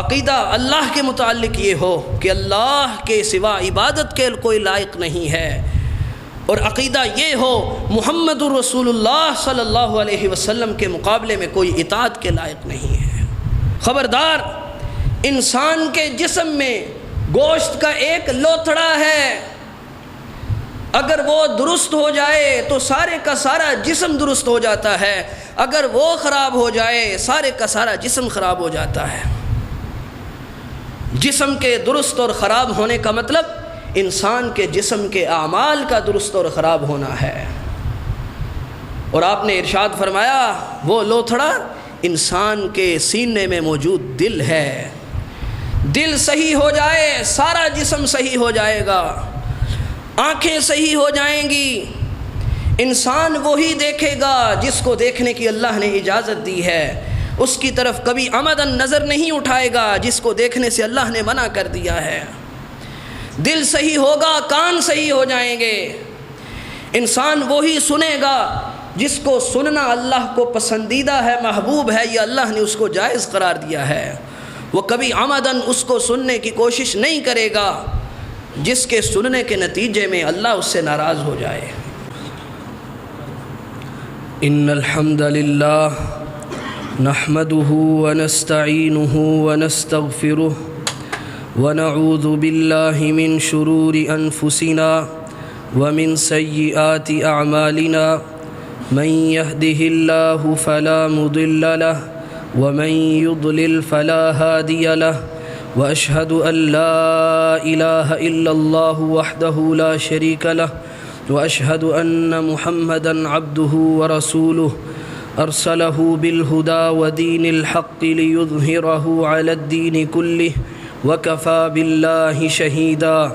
عقیدہ اللہ کے متعلق یہ ہو کہ اللہ کے سوا عبادت کے کوئی لائق نہیں ہے، اور عقیدہ یہ ہو محمد الرسول اللہ صلی اللہ علیہ وسلم کے مقابلے میں کوئی اطاعت کے لائق نہیں ہے۔ خبردار، انسان کے جسم میں گوشت کا ایک لوتھڑا ہے، اگر وہ درست ہو جائے تو سارے کا سارا جسم درست ہو جاتا ہے، اگر وہ خراب ہو جائے سارے کا سارا جسم خراب ہو جاتا ہے۔ جسم کے درست اور خراب ہونے کا مطلب انسان کے جسم کے اعمال کا درست اور خراب ہونا ہے۔ اور آپ نے ارشاد فرمایا وہ لوتھڑا انسان کے سینے میں موجود دل ہے، دل صحیح ہو جائے سارا جسم صحیح ہو جائے گا، آنکھیں صحیح ہو جائیں گی، انسان وہی دیکھے گا جس کو دیکھنے کی اللہ نے اجازت دی ہے، اس کی طرف کبھی عمدن نظر نہیں اٹھائے گا جس کو دیکھنے سے اللہ نے منع کر دیا ہے۔ دل صحیح ہوگا کان صحیح ہو جائیں گے، انسان وہی سنے گا جس کو سننا اللہ کو پسندیدہ ہے، محبوب ہے، یہ اللہ نے اس کو جائز قرار دیا ہے۔ وہ کبھی عمدن اس کو سننے کی کوشش نہیں کرے گا جس کے سننے کے نتیجے میں اللہ اس سے ناراض ہو جائے۔ ان الحمد للہ نحمده ونستعینه ونستغفره ونعوذ باللہ من شرور انفسنا ومن سیئات اعمالنا من يهده الله فلا مضل له ومن يضلل فلا هادي له وأشهد أن لا إله إلا الله وحده لا شريك له وأشهد أن محمدًا عبده ورسوله أرسله بالهدى ودين الحق ليظهره على الدين كله وكفى بالله شهيدا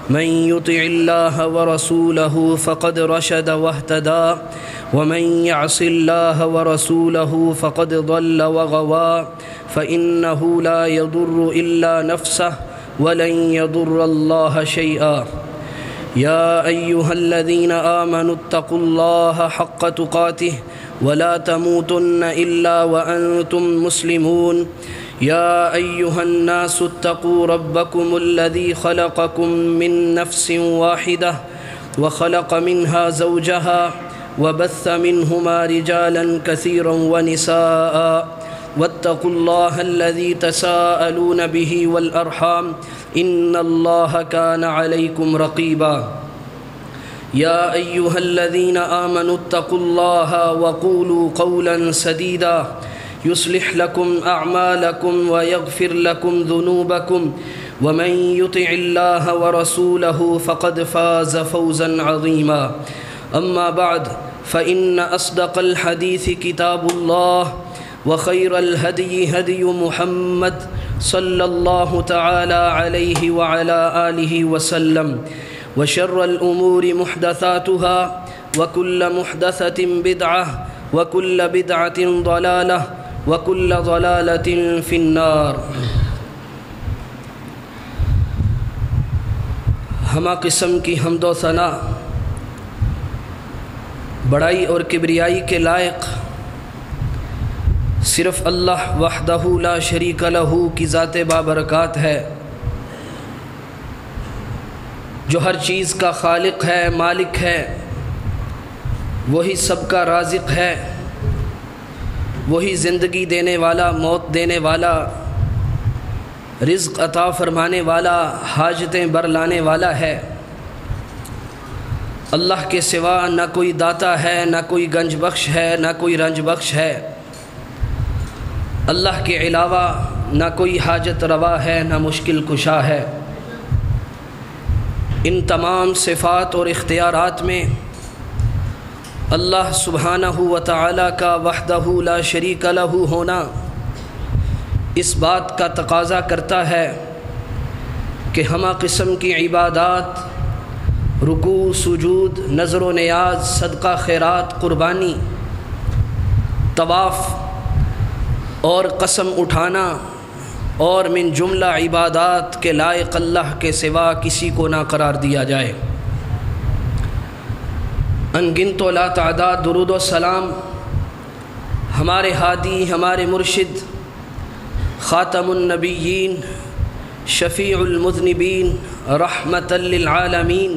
من يطع الله ورسوله فقد رشد واهتدى ومن يعص الله ورسوله فقد ضل وغوى فإنه لا يضر إلا نفسه ولن يضر الله شيئا يا أيها الذين آمنوا اتقوا الله حق تقاته ولا تموتن إلا وأنتم مسلمون يا أيها الناس اتقوا ربكم الذي خلقكم من نفس واحدة وخلق منها زوجها وبث منهما رجالا كثيرا ونساء واتقوا الله الذي تساءلون به والأرحام إن الله كان عليكم رقيبا يا أيها الذين آمنوا اتقوا الله وقولوا قولا سديدا يصلح لكم أعمالكم ويغفر لكم ذنوبكم ومن يطع الله ورسوله فقد فاز فوزا عظيما أما بعد فإن أصدق الحديث كتاب الله وخير الهدي هدي محمد صلى الله تعالى عليه وعلى آله وسلم وشر الأمور محدثاتها وكل محدثة بدعة وكل بدعة ضلالة وكل ضلالة في النار۔ ہمہ قسم کی حمد و ثنا بڑائی اور کبریائی کے لائق صرف اللہ وحدہ لا شریک لہ کی ذات بابرکات ہے، جو ہر چیز کا خالق ہے، مالک ہے، وہی سب کا رازق ہے، وہی زندگی دینے والا، موت دینے والا، رزق عطا فرمانے والا، حاجتیں برلانے والا ہے۔ اللہ کے سوا نہ کوئی داتا ہے، نہ کوئی گنج بخش ہے، نہ کوئی رنج بخش ہے۔ اللہ کے علاوہ نہ کوئی حاجت روا ہے، نہ مشکل کشا ہے۔ ان تمام صفات اور اختیارات میں اللہ سبحانہ و تعالی کا وحدہ لا شریک لہ ہونا اس بات کا تقاضا کرتا ہے کہ ہمہ قسم کی عبادات، رکوع، سجود، نظر و نیاز، صدقہ، خیرات، قربانی، طواف اور قسم اٹھانا اور من جملہ عبادات کے لائق اللہ کے سوا کسی کو نہ قرار دیا جائے۔ انگنت و لا تعداد درود و سلام ہمارے ہادی، ہمارے مرشد خاتم النبیین شفیع المذنبین رحمۃ للعالمین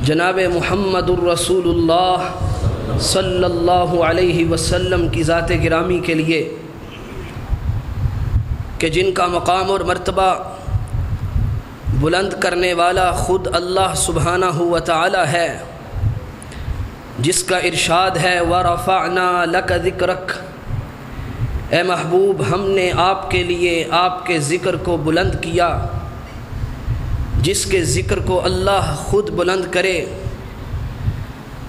جناب محمد الرسول اللہ صلی اللہ علیہ وسلم کی ذات گرامی کے لیے کہ جن کا مقام اور مرتبہ بلند کرنے والا خود اللہ سبحانہ و تعالی ہے، جس کا ارشاد ہے وَرَفَعْنَا لَكَ ذِكْرَكَ، اے محبوب ہم نے آپ کے لیے آپ کے ذکر کو بلند کیا، جس کے ذکر کو اللہ خود بلند کرے،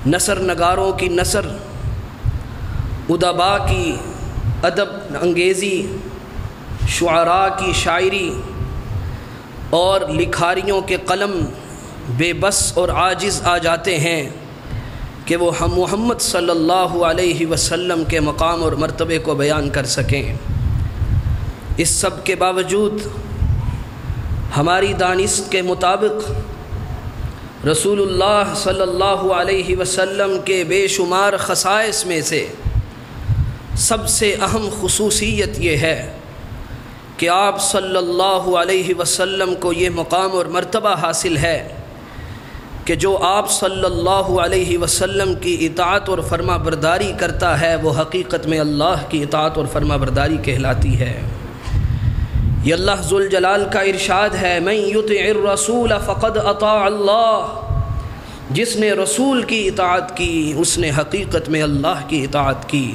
نثر نگاروں کی نثر، ادباء کی ادب انگیزی، شعراء کی شاعری اور لکھاریوں کے قلم بے بس اور عاجز آ جاتے ہیں کہ وہ ہم محمد صلی اللہ علیہ وسلم کے مقام اور مرتبے کو بیان کر سکیں۔ اس سب کے باوجود ہماری دانست کے مطابق رسول اللہ صلی اللہ علیہ وسلم کے بے شمار خصائص میں سے سب سے اہم خصوصیت یہ ہے کہ آپ صلی اللہ علیہ وسلم کو یہ مقام اور مرتبہ حاصل ہے کہ جو آپ صلی اللہ علیہ وسلم کی اطاعت اور فرما برداری کرتا ہے وہ حقیقت میں اللہ کی اطاعت اور فرما برداری کہلاتی ہے۔ یہ اللہ ذوالجلال کا ارشاد ہے من یطع الرسول فقد اطاع اللہ، جس نے رسول کی اطاعت کی اس نے حقیقت میں اللہ کی اطاعت کی۔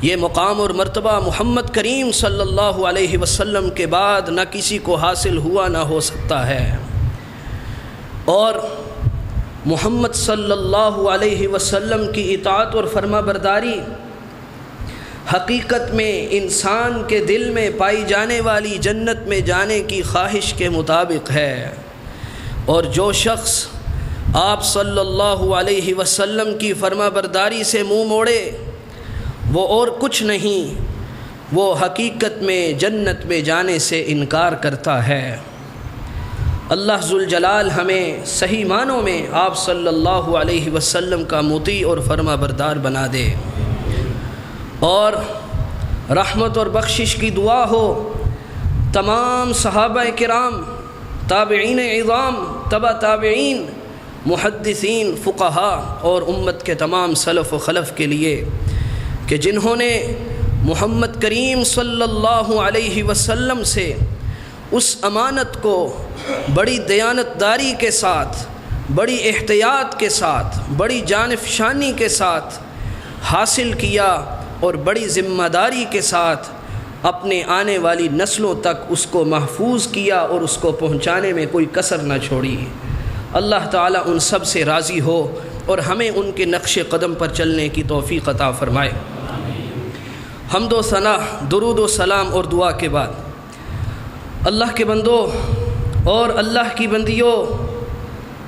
یہ مقام اور مرتبہ محمد کریم صلی اللہ علیہ وسلم کے بعد نہ کسی کو حاصل ہوا نہ ہو سکتا ہے، اور محمد صلی اللہ علیہ وسلم کی اطاعت اور فرما برداری حقیقت میں انسان کے دل میں پائی جانے والی جنت میں جانے کی خواہش کے مطابق ہے، اور جو شخص آپ صلی اللہ علیہ وسلم کی فرما برداری سے منہ موڑے وہ اور کچھ نہیں، وہ حقیقت میں جنت میں جانے سے انکار کرتا ہے۔ اللہ ذوالجلال ہمیں صحیح معنوں میں آپ صلی اللہ علیہ وسلم کا مطیع اور فرما بردار بنا دے، اور رحمت اور بخشش کی دعا ہو تمام صحابہ کرام، تابعین عظام، تبع تابعین، محدثین، فقہاء اور امت کے تمام سلف و خلف کے لیے کہ جنہوں نے محمد کریم صلی اللہ علیہ وسلم سے اس امانت کو بڑی دیانتداری کے ساتھ، بڑی احتیاط کے ساتھ، بڑی جانفشانی کے ساتھ حاصل کیا اور بڑی ذمہ داری کے ساتھ اپنے آنے والی نسلوں تک اس کو محفوظ کیا اور اس کو پہنچانے میں کوئی کسر نہ چھوڑی۔ اللہ تعالیٰ ان سب سے راضی ہو اور ہمیں ان کے نقش قدم پر چلنے کی توفیق عطا فرمائے۔ حمد و ثنا، درود و سلام اور دعا کے بعد اللہ کے بندو اور اللہ کی بندیوں،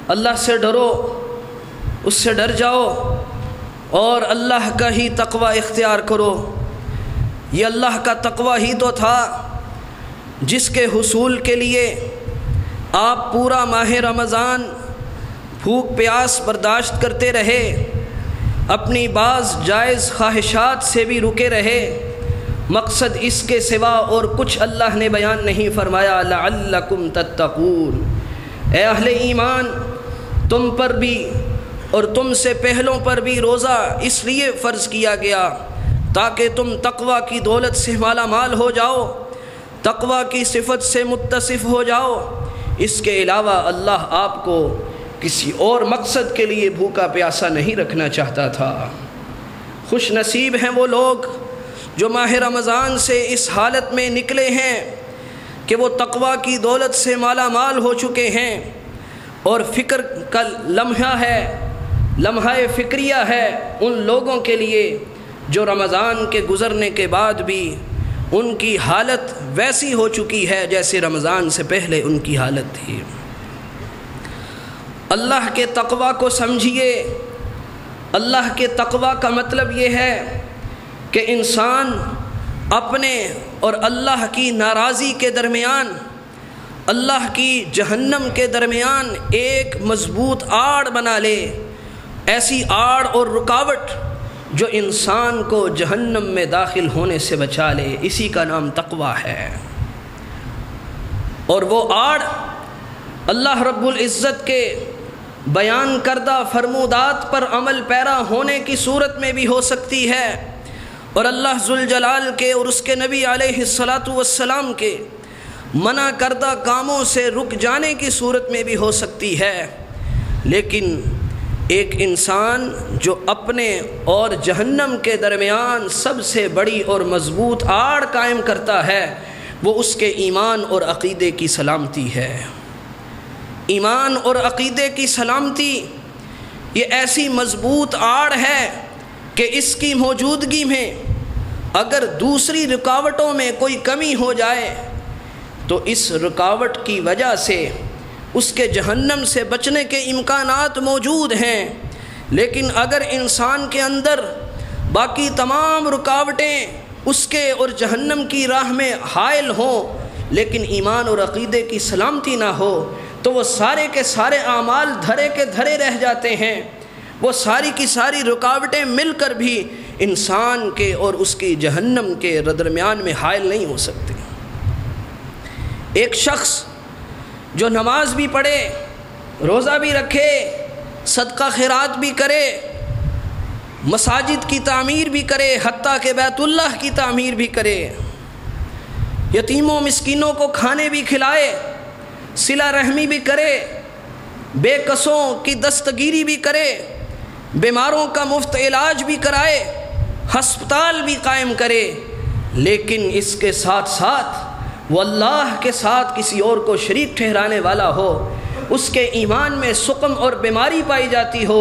اللہ سے ڈرو، اس سے ڈر جاؤ اور اللہ کا ہی تقوی اختیار کرو۔ یہ اللہ کا تقوی ہی تو تھا جس کے حصول کے لیے آپ پورا ماہ رمضان بھوک پیاس برداشت کرتے رہے، اپنی بعض جائز خواہشات سے بھی رکے رہے، مقصد اس کے سوا اور کچھ اللہ نے بیان نہیں فرمایا۔ لعلکم تتقون، اے اہل ایمان تم پر بھی اور تم سے پہلوں پر بھی روزہ اس لیے فرض کیا گیا تاکہ تم تقوی کی دولت سے مالا مال ہو جاؤ، تقوی کی صفت سے متصف ہو جاؤ۔ اس کے علاوہ اللہ آپ کو کسی اور مقصد کے لیے بھوکا پیاسا نہیں رکھنا چاہتا تھا۔ خوش نصیب ہیں وہ لوگ جو ماہ رمضان سے اس حالت میں نکلے ہیں کہ وہ تقوی کی دولت سے مالا مال ہو چکے ہیں، اور فکر کا لمحہ ہے، لمحہ فکریہ ہے ان لوگوں کے لیے جو رمضان کے گزرنے کے بعد بھی ان کی حالت ویسی ہو چکی ہے جیسے رمضان سے پہلے ان کی حالت تھی۔ اللہ کے تقوی کو سمجھیے۔ اللہ کے تقوی کا مطلب یہ ہے کہ انسان اپنے اور اللہ کی ناراضی کے درمیان، اللہ کی جہنم کے درمیان ایک مضبوط آڑ بنا لے، ایسی آڑ اور رکاوٹ جو انسان کو جہنم میں داخل ہونے سے بچا لے، اسی کا نام تقویٰ ہے۔ اور وہ آڑ اللہ رب العزت کے بیان کردہ فرمودات پر عمل پیرا ہونے کی صورت میں بھی ہو سکتی ہے، اور اللہ ذوالجلال کے اور اس کے نبی علیہ السلام کے منع کردہ کاموں سے رک جانے کی صورت میں بھی ہو سکتی ہے۔ لیکن ایک انسان جو اپنے اور جہنم کے درمیان سب سے بڑی اور مضبوط آڑ قائم کرتا ہے، وہ اس کے ایمان اور عقیدے کی سلامتی ہے۔ ایمان اور عقیدے کی سلامتی یہ ایسی مضبوط آڑ ہے کہ اس کی موجودگی میں اگر دوسری رکاوٹوں میں کوئی کمی ہو جائے تو اس رکاوٹ کی وجہ سے اس کے جہنم سے بچنے کے امکانات موجود ہیں۔ لیکن اگر انسان کے اندر باقی تمام رکاوٹیں اس کے اور جہنم کی راہ میں حائل ہوں لیکن ایمان اور عقیدے کی سلامتی نہ ہو تو وہ سارے کے سارے اعمال دھرے کے دھرے رہ جاتے ہیں۔ وہ ساری کی ساری رکاوٹیں مل کر بھی انسان کے اور اس کی جہنم کے درمیان میں حائل نہیں ہو سکتے۔ ایک شخص جو نماز بھی پڑھے، روزہ بھی رکھے، صدقہ خیرات بھی کرے، مساجد کی تعمیر بھی کرے، حتیٰ کہ بیت اللہ کی تعمیر بھی کرے، یتیموں مسکینوں کو کھانے بھی کھلائے، صلہ رحمی بھی کرے، بے کسوں کی دستگیری بھی کرے، بیماروں کا مفت علاج بھی کرائے، ہسپتال بھی قائم کرے، لیکن اس کے ساتھ ساتھ وہ اللہ کے ساتھ کسی اور کو شریک ٹھہرانے والا ہو، اس کے ایمان میں سقم اور بیماری پائی جاتی ہو،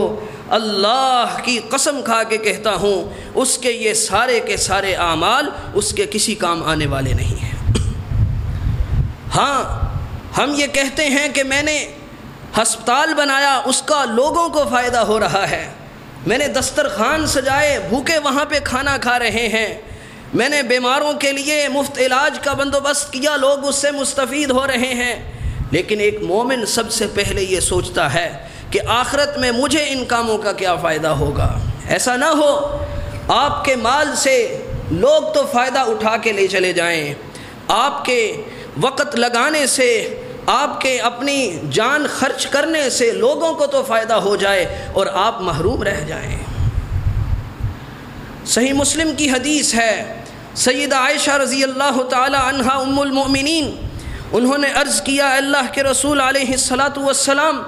اللہ کی قسم کھا کے کہتا ہوں اس کے یہ سارے کے سارے اعمال اس کے کسی کام آنے والے نہیں ہیں۔ ہاں، ہم یہ کہتے ہیں کہ میں نے ہسپتال بنایا، اس کا لوگوں کو فائدہ ہو رہا ہے، میں نے دسترخوان سجائے، بھوکے وہاں پہ کھانا کھا رہے ہیں، میں نے بیماروں کے لیے مفت علاج کا بندوبست کیا، لوگ اس سے مستفید ہو رہے ہیں۔ لیکن ایک مومن سب سے پہلے یہ سوچتا ہے کہ آخرت میں مجھے ان کاموں کا کیا فائدہ ہوگا۔ ایسا نہ ہو آپ کے مال سے لوگ تو فائدہ اٹھا کے لے چلے جائیں، آپ کے وقت لگانے سے، آپ کے اپنی جان خرچ کرنے سے لوگوں کو تو فائدہ ہو جائے اور آپ محروم رہ جائیں۔ صحیح مسلم کی حدیث ہے، سیدہ عائشہ رضی اللہ تعالی عنہا ام المؤمنین، انہوں نے عرض کیا، اللہ کے رسول علیہ السلام،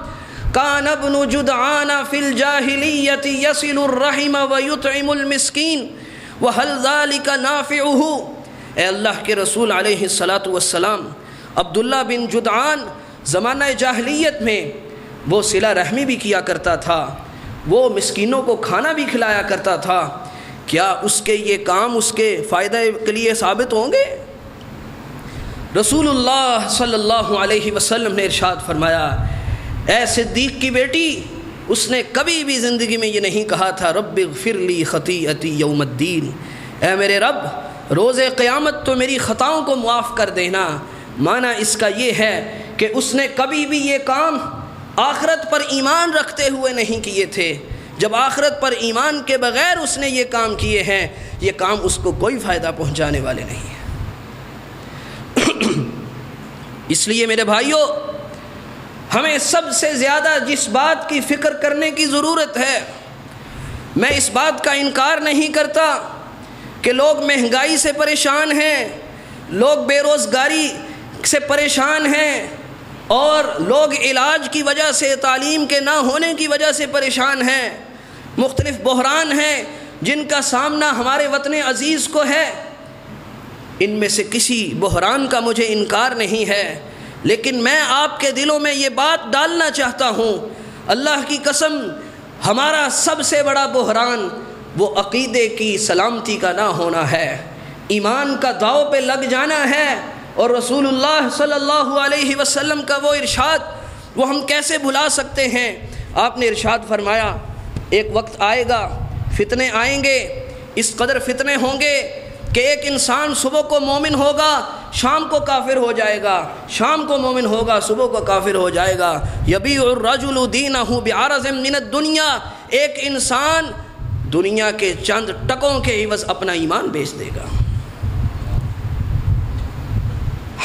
کان ابن جدعان فی الجاہلیت یصل الرحم ویطعم المسکین وہل ذلک نافعہ۔ اے اللہ کے رسول علیہ السلام، عبداللہ بن جدعان زمانہ جاہلیت میں وہ صلہ رحمی بھی کیا کرتا تھا، وہ مسکینوں کو کھانا بھی کھلایا کرتا تھا، کیا اس کے یہ کام اس کے فائدہ کے لیے ثابت ہوں گے؟ رسول اللہ صلی اللہ علیہ وسلم نے ارشاد فرمایا، اے صدیق کی بیٹی، اس نے کبھی بھی زندگی میں یہ نہیں کہا تھا رب اغفر لی خطیئتی یوم الدین، اے میرے رب روز قیامت تو میری خطاؤں کو معاف کر دینا۔ معنی اس کا یہ ہے کہ اس نے کبھی بھی یہ کام آخرت پر ایمان رکھتے ہوئے نہیں کیے تھے۔ جب آخرت پر ایمان کے بغیر اس نے یہ کام کیے ہیں، یہ کام اس کو کوئی فائدہ پہنچانے والے نہیں ہیں۔ اس لیے میرے بھائیوں، ہمیں سب سے زیادہ جس بات کی فکر کرنے کی ضرورت ہے، میں اس بات کا انکار نہیں کرتا کہ لوگ مہنگائی سے پریشان ہیں، لوگ بے روزگاری سے پریشان ہیں، اور لوگ علاج کی وجہ سے، تعلیم کے نہ ہونے کی وجہ سے پریشان ہیں، مختلف بحران ہیں جن کا سامنا ہمارے وطن عزیز کو ہے۔ ان میں سے کسی بحران کا مجھے انکار نہیں ہے، لیکن میں آپ کے دلوں میں یہ بات ڈالنا چاہتا ہوں، اللہ کی قسم ہمارا سب سے بڑا بحران وہ عقیدے کی سلامتی کا نہ ہونا ہے، ایمان کا داؤ پہ لگ جانا ہے، اور رسول اللہ صلی اللہ علیہ وسلم کا وہ ارشاد وہ ہم کیسے بھلا سکتے ہیں۔ آپ نے ارشاد فرمایا، ایک وقت آئے گا، فتنے آئیں گے، اس قدر فتنے ہوں گے کہ ایک انسان صبح کو مومن ہوگا، شام کو کافر ہو جائے گا، شام کو مومن ہوگا، صبح کو کافر ہو جائے گا۔ یبیع الرجل دینہ بعرض من الدنیا، ایک انسان دنیا کے چند ٹکوں کے عوض اپنا ایمان بیچ دے گا۔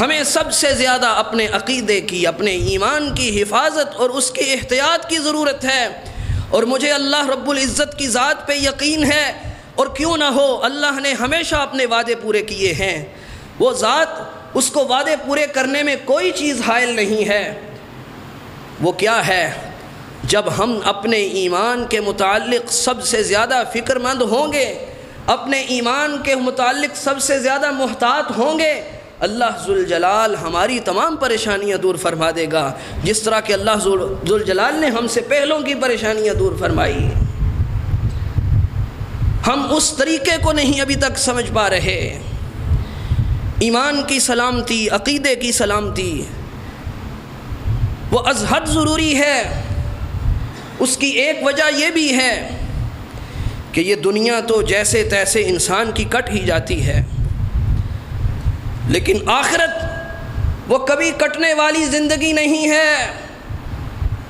ہمیں سب سے زیادہ اپنے عقیدے کی، اپنے ایمان کی حفاظت اور اس کی احتیاط کی ضرورت ہے، اور مجھے اللہ رب العزت کی ذات پہ یقین ہے، اور کیوں نہ ہو اللہ نے ہمیشہ اپنے وعدے پورے کیے ہیں۔ وہ ذات، اس کو وعدے پورے کرنے میں کوئی چیز حائل نہیں ہے۔ وہ کیا ہے؟ جب ہم اپنے ایمان کے متعلق سب سے زیادہ فکر مند ہوں گے، اپنے ایمان کے متعلق سب سے زیادہ محتاط ہوں گے، اللہ ذوالجلال ہماری تمام پریشانیاں دور فرما دے گا، جس طرح کہ اللہ ذوالجلال نے ہم سے پہلوں کی پریشانیاں دور فرمائی۔ ہم اس طریقے کو نہیں ابھی تک سمجھ پا رہے۔ ایمان کی سلامتی، عقیدے کی سلامتی وہ از حد ضروری ہے۔ اس کی ایک وجہ یہ بھی ہے کہ یہ دنیا تو جیسے تیسے انسان کی کٹ ہی جاتی ہے، لیکن آخرت وہ کبھی کٹنے والی زندگی نہیں ہے،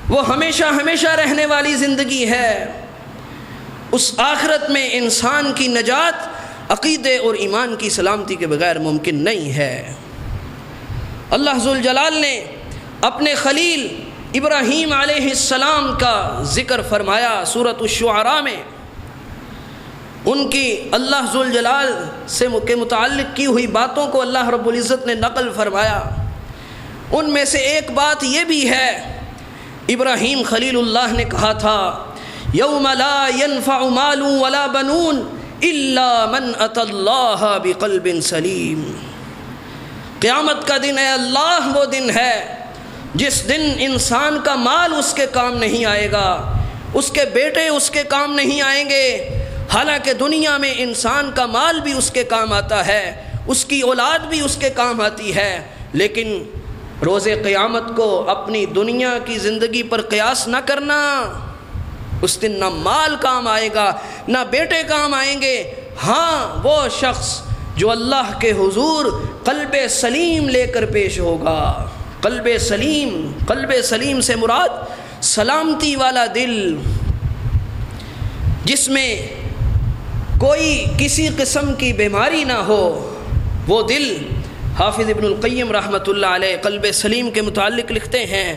وہ ہمیشہ ہمیشہ رہنے والی زندگی ہے۔ اس آخرت میں انسان کی نجات عقیدے اور ایمان کی سلامتی کے بغیر ممکن نہیں ہے۔ اللہ ذوالجلال نے اپنے خلیل ابراہیم علیہ السلام کا ذکر فرمایا سورۃ الشعراء میں۔ ان کی اللہ ذوالجلال سے کے متعلق کی ہوئی باتوں کو اللہ رب العزت نے نقل فرمایا۔ ان میں سے ایک بات یہ بھی ہے، ابراہیم خلیل اللہ نے کہا تھا، یوم لا ينفع مال ولا بنون الا من اتى اللہ بقلب سلیم۔ قیامت کا دن، اے اللہ، وہ دن ہے جس دن انسان کا مال اس کے کام نہیں آئے گا، اس کے بیٹے اس کے کام نہیں آئیں گے، حالانکہ دنیا میں انسان کا مال بھی اس کے کام آتا ہے، اس کی اولاد بھی اس کے کام آتی ہے، لیکن روز قیامت کو اپنی دنیا کی زندگی پر قیاس نہ کرنا۔ اس دن نہ مال کام آئے گا، نہ بیٹے کام آئیں گے۔ ہاں، وہ شخص جو اللہ کے حضور قلب سلیم لے کر پیش ہوگا۔ قلب سلیم سے مراد سلامتی والا دل، جس میں کوئی کسی قسم کی بیماری نہ ہو، وہ دل۔ حافظ ابن القیم رحمۃ اللہ علیہ قلب سلیم کے متعلق لکھتے ہیں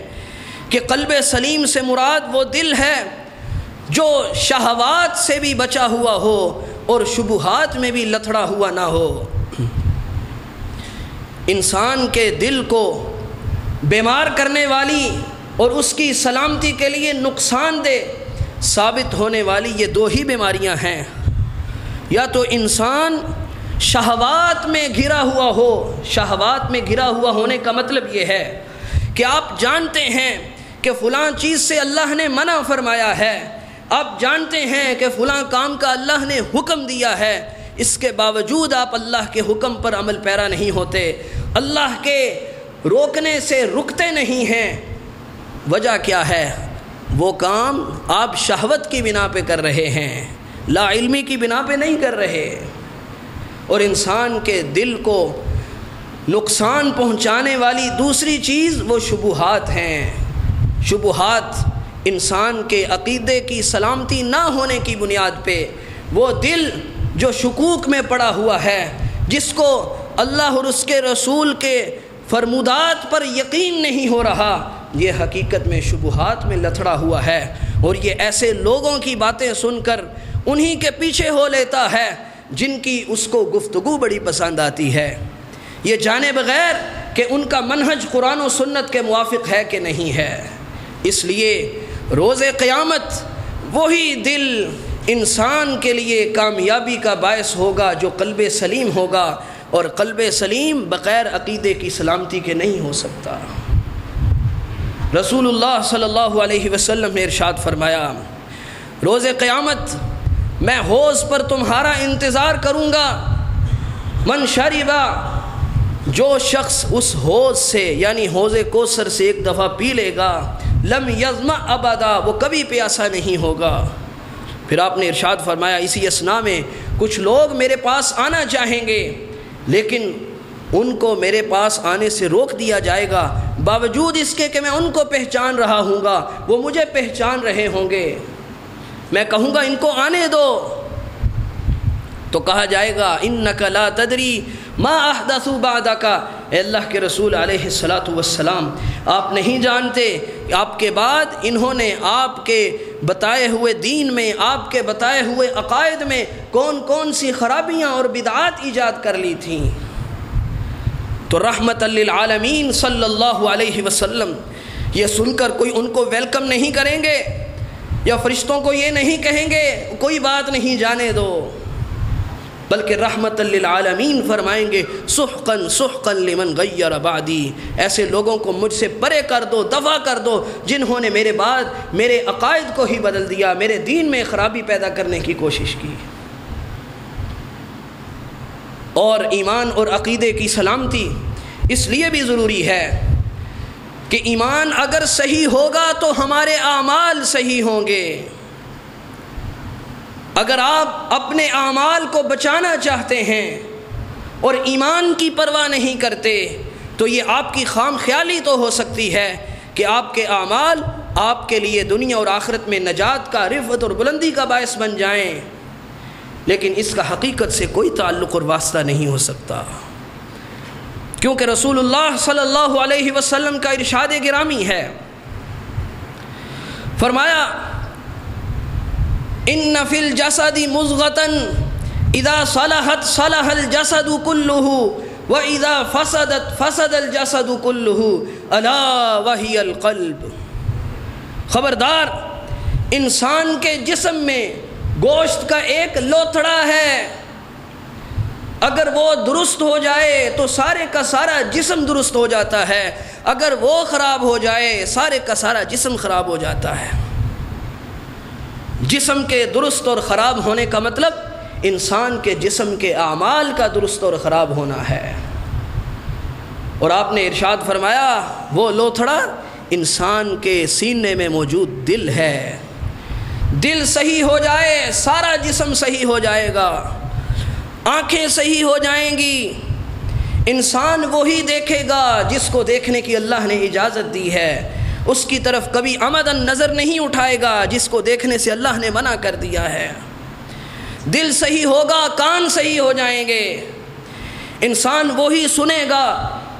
کہ قلب سلیم سے مراد وہ دل ہے جو شہوات سے بھی بچا ہوا ہو اور شبہات میں بھی لتھڑا ہوا نہ ہو۔ انسان کے دل کو بیمار کرنے والی اور اس کی سلامتی کے لیے نقصان دہ ثابت ہونے والی یہ دو ہی بیماریاں ہیں، یا تو انسان شہوات میں گھرا ہوا ہو۔ شہوات میں گھرا ہوا ہونے کا مطلب یہ ہے کہ آپ جانتے ہیں کہ فلاں چیز سے اللہ نے منع فرمایا ہے، آپ جانتے ہیں کہ فلاں کام کا اللہ نے حکم دیا ہے، اس کے باوجود آپ اللہ کے حکم پر عمل پیرا نہیں ہوتے، اللہ کے روکنے سے رکتے نہیں ہیں۔ وجہ کیا ہے؟ وہ کام آپ شہوت کی بنا پہ کر رہے ہیں، لا علمی کی بنا پہ نہیں کر رہے۔ اور انسان کے دل کو نقصان پہنچانے والی دوسری چیز وہ شبہات ہیں۔ شبہات انسان کے عقیدے کی سلامتی نہ ہونے کی بنیاد پہ، وہ دل جو شکوک میں پڑا ہوا ہے، جس کو اللہ اور اس کے رسول کے فرمودات پر یقین نہیں ہو رہا، یہ حقیقت میں شبہات میں لتھڑا ہوا ہے، اور یہ ایسے لوگوں کی باتیں سن کر انہی کے پیچھے ہو لیتا ہے جن کی اس کو گفتگو بڑی پسند آتی ہے، یہ جانے بغیر کہ ان کا منہج قرآن و سنت کے موافق ہے کہ نہیں ہے۔ اس لیے روز قیامت وہی دل انسان کے لیے کامیابی کا باعث ہوگا جو قلب سلیم ہوگا، اور قلب سلیم بغیر عقیدے کی سلامتی کے نہیں ہو سکتا۔ رسول اللہ صلی اللہ علیہ وسلم نے ارشاد فرمایا، روز قیامت میں حوض پر تمہارا انتظار کروں گا، من شربا، جو شخص اس حوض سے یعنی حوض کوثر سے ایک دفعہ پی لے گا، لم یظمأ ابدا، وہ کبھی پیاسا نہیں ہوگا۔ پھر آپ نے ارشاد فرمایا، اسی اثناء میں کچھ لوگ میرے پاس آنا چاہیں گے، لیکن ان کو میرے پاس آنے سے روک دیا جائے گا، باوجود اس کے کہ میں ان کو پہچان رہا ہوں گا، وہ مجھے پہچان رہے ہوں گے۔ میں کہوں گا ان کو آنے دو، تو کہا جائے گا انک لا تدری ما احدثوا بعدک، اے اللہ کے رسول علیہ الصلاۃ والسلام آپ نہیں جانتے کہ آپ کے بعد انہوں نے آپ کے بتائے ہوئے دین میں، آپ کے بتائے ہوئے عقائد میں کون کون سی خرابیاں اور بدعات ایجاد کر لی تھیں۔ تو رحمت للعالمین صلی اللہ علیہ وسلم یہ سن کر کوئی ان کو ویلکم نہیں کریں گے، یا فرشتوں کو یہ نہیں کہیں گے کوئی بات نہیں جانے دو، بلکہ رحمت للعالمین فرمائیں گے سحقاً سحقاً لمن غیر بعدی، ایسے لوگوں کو مجھ سے پرے کر دو، دفع کر دو جنہوں نے میرے بعد میرے عقائد کو ہی بدل دیا، میرے دین میں خرابی پیدا کرنے کی کوشش کی۔ اور ایمان اور عقیدے کی سلامتی اس لیے بھی ضروری ہے کہ ایمان اگر صحیح ہوگا تو ہمارے اعمال صحیح ہوں گے۔ اگر آپ اپنے اعمال کو بچانا چاہتے ہیں اور ایمان کی پرواہ نہیں کرتے تو یہ آپ کی خام خیالی تو ہو سکتی ہے کہ آپ کے اعمال آپ کے لیے دنیا اور آخرت میں نجات کا، رفعت اور بلندی کا باعث بن جائیں، لیکن اس کا حقیقت سے کوئی تعلق اور واسطہ نہیں ہو سکتا، کیونکہ رسول اللہ صلی اللہ علیہ وسلم کا ارشاد گرامی ہے، فرمایا ان فی الجسد مضغة اذا صلحت صلح الجسد كله واذا فسدت فسد الجسد كله الا وهي القلب۔ خبردار، انسان کے جسم میں گوشت کا ایک لوتھڑا ہے، اگر وہ درست ہو جائے تو سارے کا سارا جسم درست ہو جاتا ہے، اگر وہ خراب ہو جائے سارے کا سارا جسم خراب ہو جاتا ہے۔ جسم کے درست اور خراب ہونے کا مطلب انسان کے جسم کے اعمال کا درست اور خراب ہونا ہے۔ اور آپ نے ارشاد فرمایا وہ لوتھڑا انسان کے سینے میں موجود دل ہے، دل صحیح ہو جائے سارا جسم صحیح ہو جائے گا، آنکھیں صحیح ہو جائیں گی، انسان وہی دیکھے گا جس کو دیکھنے کی اللہ نے اجازت دی ہے، اس کی طرف کبھی عمدن نظر نہیں اٹھائے گا جس کو دیکھنے سے اللہ نے منع کر دیا ہے۔ دل صحیح ہوگا کان صحیح ہو جائیں گے، انسان وہی سنے گا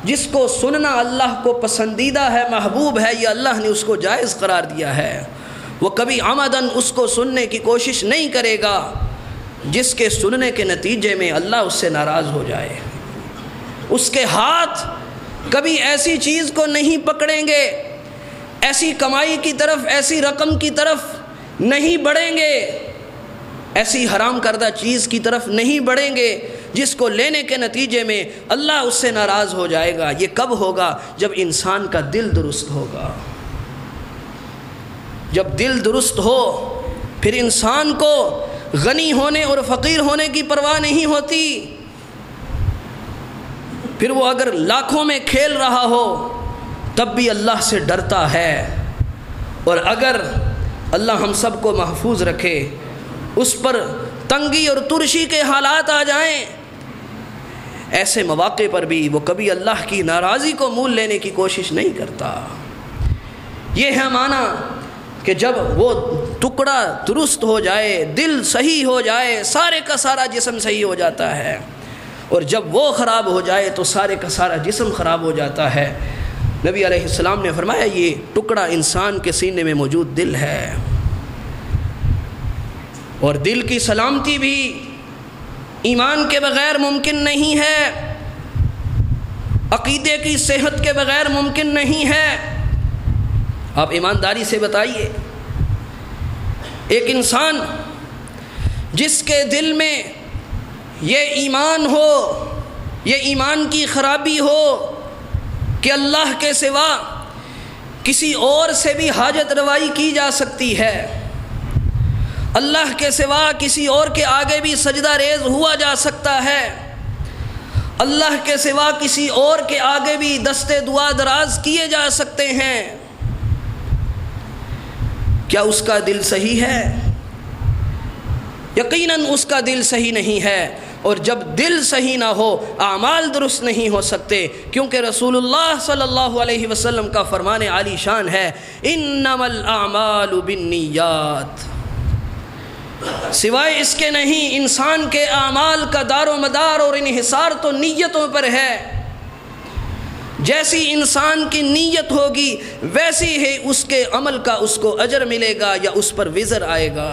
جس کو سننا اللہ کو پسندیدہ ہے، محبوب ہے، یہ اللہ نے اس کو جائز قرار دیا ہے، وہ کبھی عمدن اس کو سننے کی کوشش نہیں کرے گا جس کے سننے کے نتیجے میں اللہ اس سے ناراض ہو جائے۔ اس کے ہاتھ کبھی ایسی چیز کو نہیں پکڑیں گے، ایسی کمائی کی طرف، ایسی رقم کی طرف نہیں بڑھیں گے، ایسی حرام کردہ چیز کی طرف نہیں بڑھیں گے جس کو لینے کے نتیجے میں اللہ اس سے ناراض ہو جائے گا۔ یہ کب ہوگا؟ جب انسان کا دل درست ہوگا۔ جب دل درست ہو پھر انسان کو غنی ہونے اور فقیر ہونے کی پرواہ نہیں ہوتی، پھر وہ اگر لاکھوں میں کھیل رہا ہو تب بھی اللہ سے ڈرتا ہے، اور اگر اللہ ہم سب کو محفوظ رکھے اس پر تنگی اور ترشی کے حالات آ جائیں، ایسے مواقع پر بھی وہ کبھی اللہ کی ناراضی کو مول لینے کی کوشش نہیں کرتا۔ یہ ہے معنی کہ جب وہ ٹکڑا درست ہو جائے، دل صحیح ہو جائے، سارے کا سارا جسم صحیح ہو جاتا ہے، اور جب وہ خراب ہو جائے تو سارے کا سارا جسم خراب ہو جاتا ہے۔ نبی علیہ السلام نے فرمایا یہ ٹکڑا انسان کے سینے میں موجود دل ہے، اور دل کی سلامتی بھی ایمان کے بغیر ممکن نہیں ہے، عقیدے کی صحت کے بغیر ممکن نہیں ہے۔ آپ ایمانداری سے بتائیے، ایک انسان جس کے دل میں یہ ایمان ہو، یہ ایمان کی خرابی ہو کہ اللہ کے سوا کسی اور سے بھی حاجت روائی کی جا سکتی ہے، اللہ کے سوا کسی اور کے آگے بھی سجدہ ریز ہوا جا سکتا ہے، اللہ کے سوا کسی اور کے آگے بھی دستے دعا دراز کیے جا سکتے ہیں، کیا اس کا دل صحیح ہے؟ یقیناً اس کا دل صحیح نہیں ہے، اور جب دل صحیح نہ ہو اعمال درست نہیں ہو سکتے، کیونکہ رسول اللہ صلی اللہ علیہ وسلم کا فرمان عالی شان ہے انما الاعمال بالنیات، سوائے اس کے نہیں، انسان کے اعمال کا دار و مدار اور انحصار تو نیتوں پر ہے۔ جیسی انسان کی نیت ہوگی ویسی ہی اس کے عمل کا اس کو اجر ملے گا یا اس پر وزر آئے گا۔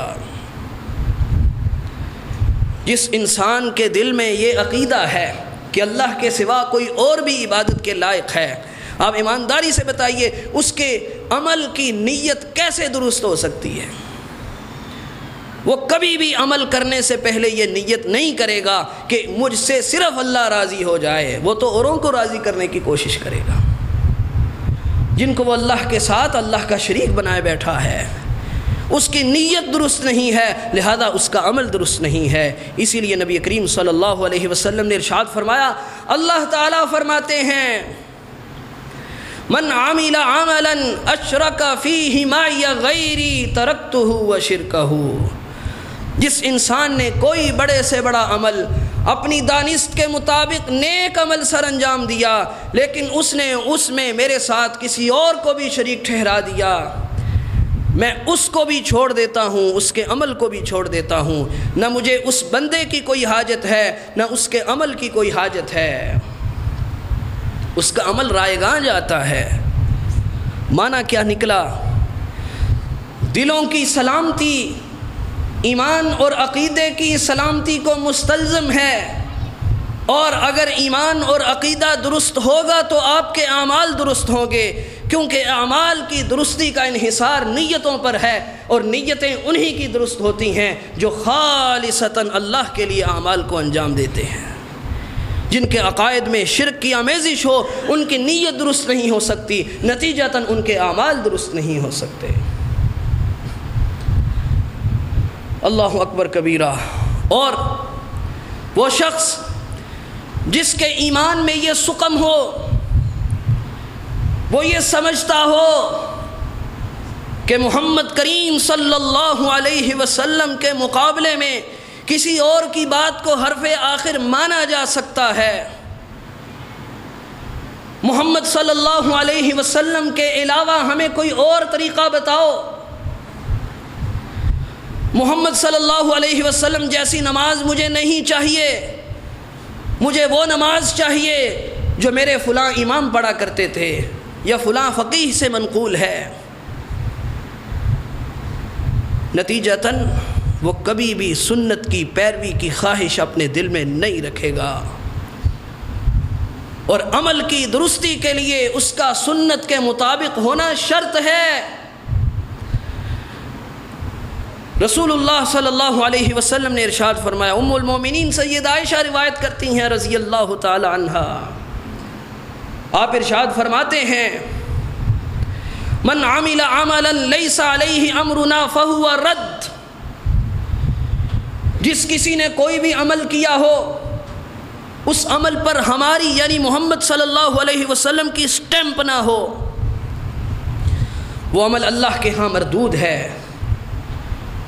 جس انسان کے دل میں یہ عقیدہ ہے کہ اللہ کے سوا کوئی اور بھی عبادت کے لائق ہے، آپ ایمانداری سے بتائیے اس کے عمل کی نیت کیسے درست ہو سکتی ہے؟ وہ کبھی بھی عمل کرنے سے پہلے یہ نیت نہیں کرے گا کہ مجھ سے صرف اللہ راضی ہو جائے، وہ تو اوروں کو راضی کرنے کی کوشش کرے گا، جن کو وہ اللہ کے ساتھ اللہ کا شریک بنائے بیٹھا ہے۔ اس کی نیت درست نہیں ہے، لہذا اس کا عمل درست نہیں ہے۔ اسی لیے نبی کریم صلی اللہ علیہ وسلم نے ارشاد فرمایا، اللہ تعالیٰ فرماتے ہیں من عمل عملا اشرک فیہ معی غیری ترکتہ وشرکہ، جس انسان نے کوئی بڑے سے بڑا عمل اپنی دانست کے مطابق نیک عمل سر انجام دیا، لیکن اس نے اس میں میرے ساتھ کسی اور کو بھی شریک ٹھہرا دیا، میں اس کو بھی چھوڑ دیتا ہوں، اس کے عمل کو بھی چھوڑ دیتا ہوں، نہ مجھے اس بندے کی کوئی حاجت ہے نہ اس کے عمل کی کوئی حاجت ہے۔ اس کا عمل رائے گاں جاتا ہے۔ معنی کیا نکلا؟ دلوں کی سلامتی ایمان اور عقیدے کی سلامتی کو مستلزم ہے، اور اگر ایمان اور عقیدہ درست ہوگا تو آپ کے اعمال درست ہوں گے، کیونکہ اعمال کی درستی کا انحصار نیتوں پر ہے، اور نیتیں انہی کی درست ہوتی ہیں جو خالصتاً اللہ کے لیے اعمال کو انجام دیتے ہیں۔ جن کے عقائد میں شرک کی آمیزش ہو ان کی نیت درست نہیں ہو سکتی، نتیجتاً ان کے اعمال درست نہیں ہو سکتے۔ اللہ اکبر کبیرہ۔ اور وہ شخص جس کے ایمان میں یہ سقم ہو، وہ یہ سمجھتا ہو کہ محمد کریم صلی اللہ علیہ وسلم کے مقابلے میں کسی اور کی بات کو حرف آخر مانا جا سکتا ہے، محمد صلی اللہ علیہ وسلم کے علاوہ ہمیں کوئی اور طریقہ بتاؤ، محمد صلی اللہ علیہ وسلم جیسی نماز مجھے نہیں چاہیے، مجھے وہ نماز چاہیے جو میرے فلاں امام پڑھا کرتے تھے یا فلاں فقیہ سے منقول ہے۔ نتیجتاً وہ کبھی بھی سنت کی پیروی کی خواہش اپنے دل میں نہیں رکھے گا، اور عمل کی درستی کے لیے اس کا سنت کے مطابق ہونا شرط ہے۔ رسول اللہ صلی اللہ علیہ وسلم نے ارشاد فرمایا، ام المومنین سیدہ عائشہ روایت کرتی ہیں رضی اللہ تعالی عنہا، آپ ارشاد فرماتے ہیں من عمل عملا لیس علیہ امرنا فہو رد، جس کسی نے کوئی بھی عمل کیا ہو اس عمل پر ہماری یعنی محمد صلی اللہ علیہ وسلم کی سٹیمپ نہ ہو، وہ عمل اللہ کے ہاں مردود ہے،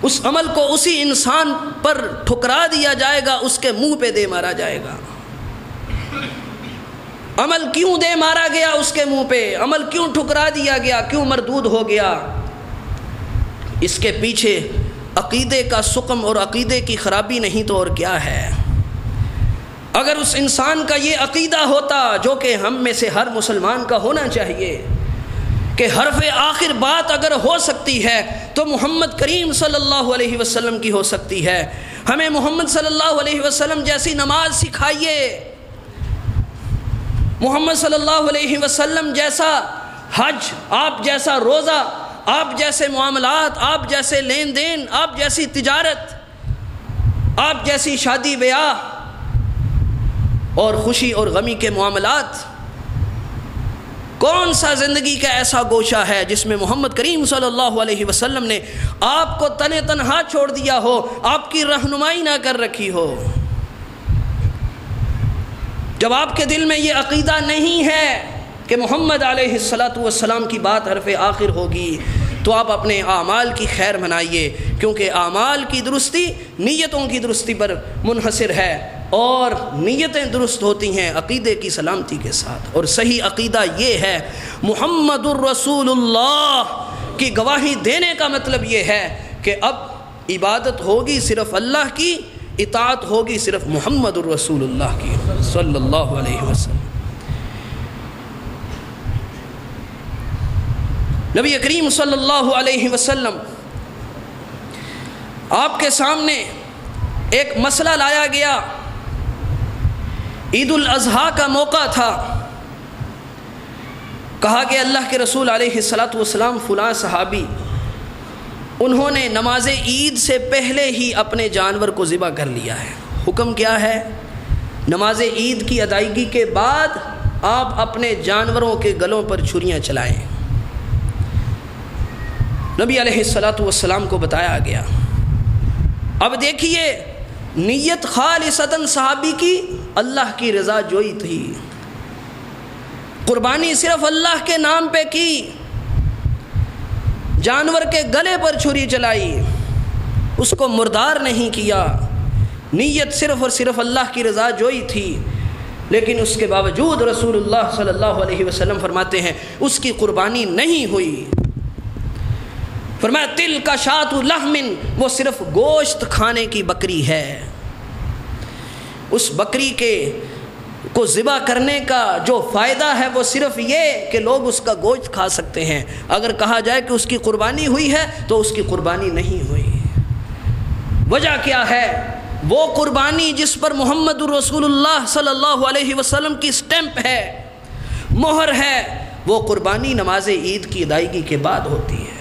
اس عمل کو اسی انسان پر ٹھکرا دیا جائے گا، اس کے منہ پہ دے مارا جائے گا۔ عمل کیوں دے مارا گیا اس کے منہ پہ؟ عمل کیوں ٹھکرا دیا گیا؟ کیوں مردود ہو گیا؟ اس کے پیچھے عقیدے کا سقم اور عقیدے کی خرابی نہیں تو اور کیا ہے۔ اگر اس انسان کا یہ عقیدہ ہوتا جو کہ ہم میں سے ہر مسلمان کا ہونا چاہیے کہ حرف آخر بات اگر ہو سکتی ہے تو محمد کریم صلی اللہ علیہ وسلم کی ہو سکتی ہے، ہمیں محمد صلی اللہ علیہ وسلم جیسی نماز سکھائیے، محمد صلی اللہ علیہ وسلم جیسا حج، آپ جیسا روزہ، آپ جیسے معاملات، آپ جیسے لین دین، آپ جیسی تجارت، آپ جیسی شادی بیاہ اور خوشی اور غمی کے معاملات۔ کون سا زندگی کا ایسا گوشہ ہے جس میں محمد کریم صلی اللہ علیہ وسلم نے آپ کو تنے تنہا چھوڑ دیا ہو، آپ کی رہنمائی نہ کر رکھی ہو؟ جب آپ کے دل میں یہ عقیدہ نہیں ہے کہ محمد علیہ السلام کی بات حرف آخر ہوگی تو آپ اپنے اعمال کی خیر منائیے، کیونکہ اعمال کی درستی نیتوں کی درستی پر منحصر ہے، اور نیتیں درست ہوتی ہیں عقیدے کی سلامتی کے ساتھ۔ اور صحیح عقیدہ یہ ہے محمد الرسول اللہ کی گواہی دینے کا مطلب یہ ہے کہ اب عبادت ہوگی صرف اللہ کی، اطاعت ہوگی صرف محمد الرسول اللہ کی صلی اللہ علیہ وسلم۔ نبی کریم صلی اللہ علیہ وسلم آپ کے سامنے ایک مسئلہ لایا گیا، عید الاضحیٰ کا موقع تھا، کہا کہ اللہ کے رسول علیہ الصلاۃ والسلام فلاں صحابی انہوں نے نماز عید سے پہلے ہی اپنے جانور کو ذبح کر لیا ہے۔ حکم کیا ہے؟ نماز عید کی ادائیگی کے بعد آپ اپنے جانوروں کے گلوں پر چھریاں چلائیں۔ نبی علیہ الصلاۃ والسلام کو بتایا گیا۔ اب دیکھیے، نیت خالصتاً صحابی کی اللہ کی رضا جوئی تھی، قربانی صرف اللہ کے نام پہ کی، جانور کے گلے پر چھری چلائی، اس کو مردار نہیں کیا، نیت صرف اور صرف اللہ کی رضا جوئی تھی، لیکن اس کے باوجود رسول اللہ صلی اللہ علیہ وسلم فرماتے ہیں اس کی قربانی نہیں ہوئی۔ فرمایا تل کا شات لحم، وہ صرف گوشت کھانے کی بکری ہے، اس بکری کو ذبح کرنے کا جو فائدہ ہے وہ صرف یہ کہ لوگ اس کا گوشت کھا سکتے ہیں، اگر کہا جائے کہ اس کی قربانی ہوئی ہے تو اس کی قربانی نہیں ہوئی۔ وجہ کیا ہے؟ وہ قربانی جس پر محمد الرسول اللہ صلی اللہ علیہ وسلم کی سٹیمپ ہے، مہر ہے، وہ قربانی نماز عید کی ادائیگی کے بعد ہوتی ہے۔